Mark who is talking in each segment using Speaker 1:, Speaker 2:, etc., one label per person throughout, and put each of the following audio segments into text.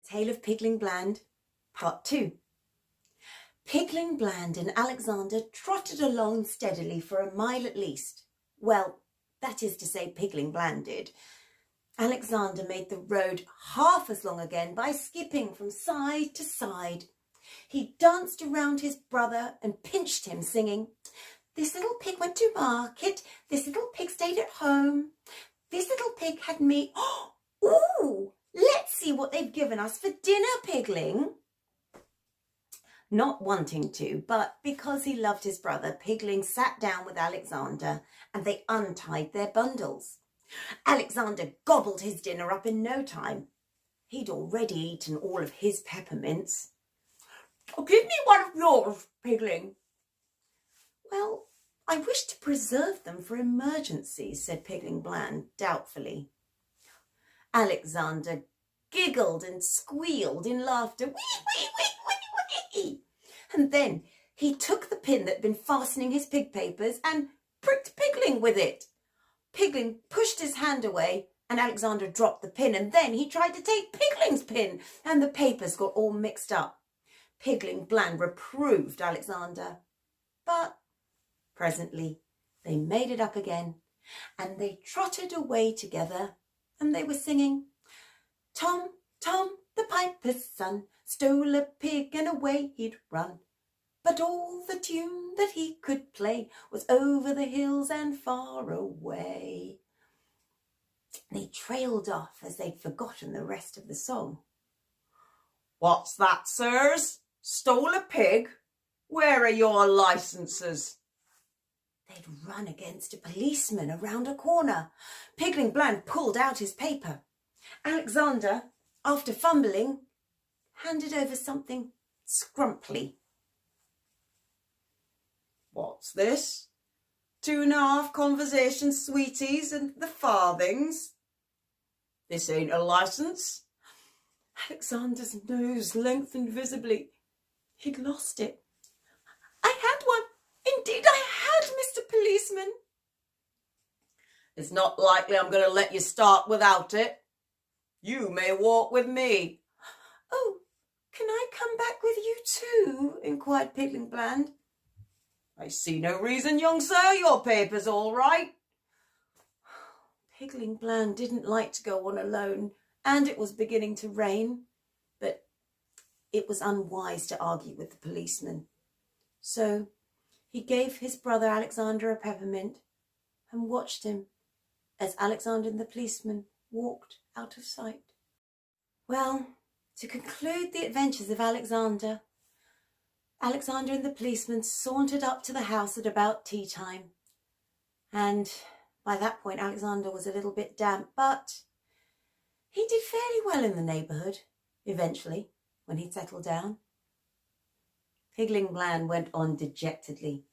Speaker 1: Tale of Pigling Bland, Part 2. Pigling Bland and Alexander trotted along steadily for a mile at least. Well, that is to say, Pigling Bland did. Alexander made the road half as long again by skipping from side to side. He danced around his brother and pinched him, singing, "This little pig went to market, this little pig stayed at home, this little pig had meat. Ooh, let's see what they've given us for dinner, Pigling." Not wanting to, but because he loved his brother, Pigling sat down with Alexander and they untied their bundles. Alexander gobbled his dinner up in no time. He'd already eaten all of his peppermints. "Give me one of yours, Pigling." "Well, I wish to preserve them for emergencies," said Pigling Bland doubtfully. Alexander giggled and squealed in laughter. Wee, wee, wee, wee, wee. And then he took the pin that had been fastening his pig papers and pricked Pigling with it. Pigling pushed his hand away and Alexander dropped the pin, and then he tried to take Pigling's pin and the papers got all mixed up. Pigling Bland reproved Alexander, but presently they made it up again and they trotted away together and they were singing, "Tom, Tom, the piper's son, stole a pig and away he'd run. But all the tune that he could play was over the hills and far away." They trailed off as they'd forgotten the rest of the song.
Speaker 2: "What's that, sirs? Stole a pig? Where are your licenses?"
Speaker 1: They'd run against a policeman around a corner. Pigling Bland pulled out his paper. Alexander, after fumbling, handed over something scrumply.
Speaker 2: "What's this? 2.5 conversation sweeties and the farthings? This ain't a licence."
Speaker 1: Alexander's nose lengthened visibly. He'd lost it. "I had one. Indeed I had, Mr. Policeman."
Speaker 2: "It's not likely I'm going to let you start without it. You may walk with me."
Speaker 1: "Oh, can I come back with you too?" inquired Pigling Bland.
Speaker 2: "I see no reason, young sir. Your paper's all right."
Speaker 1: Pigling Bland didn't like to go on alone, and it was beginning to rain, but it was unwise to argue with the policeman. So he gave his brother Alexander a peppermint and watched him as Alexander and the policeman walked out of sight. Well, to conclude the adventures of Alexander and the policeman sauntered up to the house at about tea time. And by that point, Alexander was a little bit damp, but he did fairly well in the neighbourhood, eventually, when he'd settled down. Pigling Bland went on dejectedly.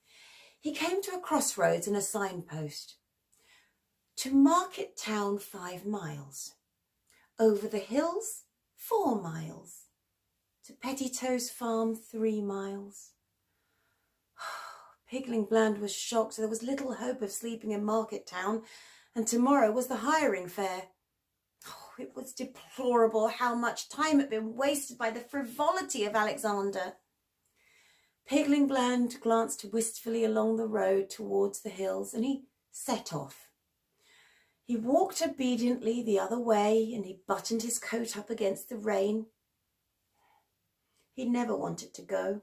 Speaker 1: He came to a crossroads and a signpost. To Market Town 5 miles. Over the hills 4 miles. To Pettitoes Farm 3 miles. Pigling Bland was shocked. There was little hope of sleeping in Market Town, and tomorrow was the hiring fair. It was deplorable how much time had been wasted by the frivolity of Alexander. Pigling Bland glanced wistfully along the road towards the hills and he set off. He walked obediently the other way and he buttoned his coat up against the rain. He never wanted to go,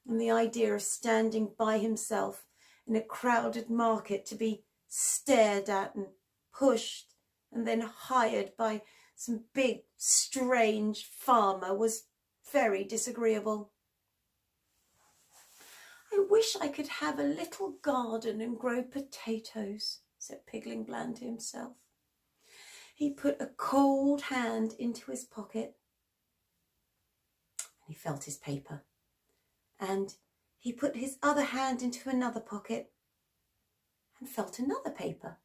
Speaker 1: and the idea of standing by himself in a crowded market to be stared at and pushed and then hired by some big, strange farmer was very disagreeable. "I wish I could have a little garden and grow potatoes," said Pigling Bland to himself. He put a cold hand into his pocket. He felt his paper. And he put his other hand into another pocket and felt another paper.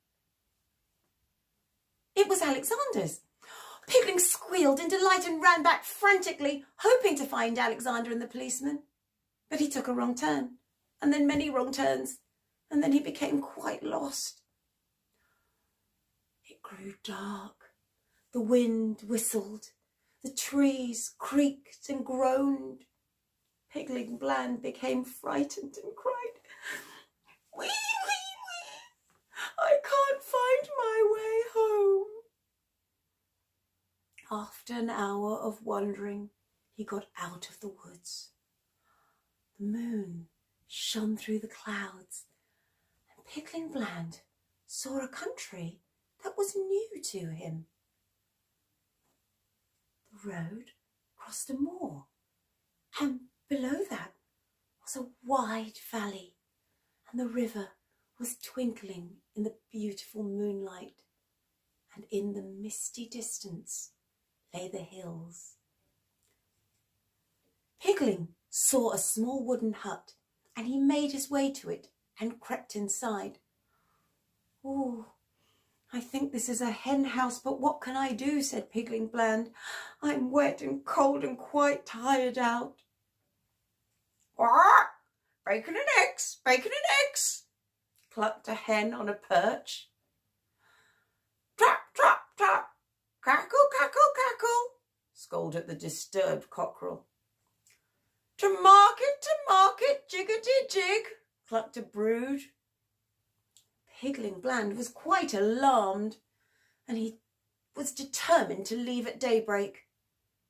Speaker 1: It was Alexander's. Pigling squealed in delight and ran back frantically, hoping to find Alexander and the policeman. But he took a wrong turn, and then many wrong turns, and then he became quite lost. It grew dark. The wind whistled. The trees creaked and groaned. Pigling Bland became frightened and cried, "Wee, wee, wee! I can't find my way home." After an hour of wandering, he got out of the woods. The moon shone through the clouds, and Pigling Bland saw a country that was new to him. The road crossed a moor, and below that was a wide valley, and the river was twinkling in the beautiful moonlight, and in the misty distance lay the hills. Pigling saw a small wooden hut, and he made his way to it and crept inside. "Oh, I think this is a hen house, but what can I do?" said Pigling Bland. "I'm wet and cold and quite tired out."
Speaker 2: "Quack! Bacon and eggs, bacon and eggs," clucked a hen on a perch. "Trap, trap, trap, cackle, cackle, cackle," scolded the disturbed cockerel. To market, jiggity jig," clucked a brood.
Speaker 1: Pigling Bland was quite alarmed, and he was determined to leave at daybreak.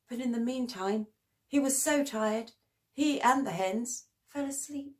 Speaker 1: But in the meantime, he was so tired, he and the hens fell asleep.